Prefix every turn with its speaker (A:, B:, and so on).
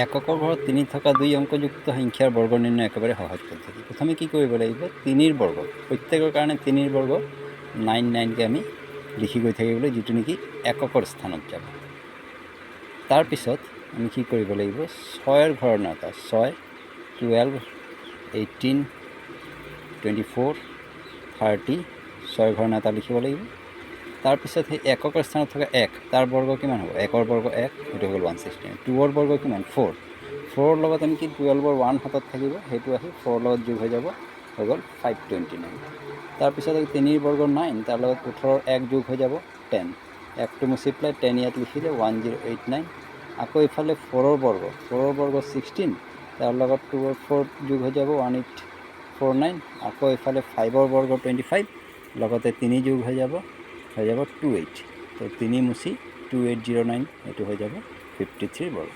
A: এককৰ ঘৰত ৩ থকা ২ অংকযুক্ত সংখ্যাৰ বৰ্গ নিৰ্ণয় একেবাৰে সহজ পদ্ধতি। প্ৰথমে কি কৰিব লাগিব, ৩ৰ বৰ্গ, প্ৰত্যেকৰ কাৰণে ৩ৰ বৰ্গ ৯৯কৈ আমি লিখি গৈ থাকিবলৈ, যিটো নেকি এককৰ স্থানত যাব। তাৰপিছত আমি কি কৰিব লাগিব, ৬ৰ ঘৰৰ নটা, ৬, 12, 18, 24, 30, ৬ৰ ঘৰৰ নটা লিখিব লাগিব। তাৰপিছত সেই এককৰ স্থানত থকা ১, তাৰ বৰ্গ কিমান হ'ব, ১ৰ বৰ্গ ১, সেইটো হ'ল 169। 2ৰ বৰ্গ কিমান, 4, 4ৰ লগত আমি কি 12ৰ 1 হাতত থাকিব, সেইটো আহি 4ৰ লগত যোগ হৈ যাব, হৈ গ'ল 529। তাৰপিছত 3ৰ বৰ্গ 9, তাৰ লগত 18ৰ 1 যোগ হৈ যাব 10, 1টো মুছি পেলাই 10 ইয়াত লিখিলে 1089। আকৌ ইফালে 4ৰ বৰ্গ 16, তাৰ লগত 2ৰ 4 যোগ হৈ যাব 1849। আকৌ ইফালে 5ৰ বৰ্গ 25, লগতে 3 যোগ হৈ যাব 28। তো 3 মুছি 2809, এইটো হৈ যাব 53ৰ বৰ্গ।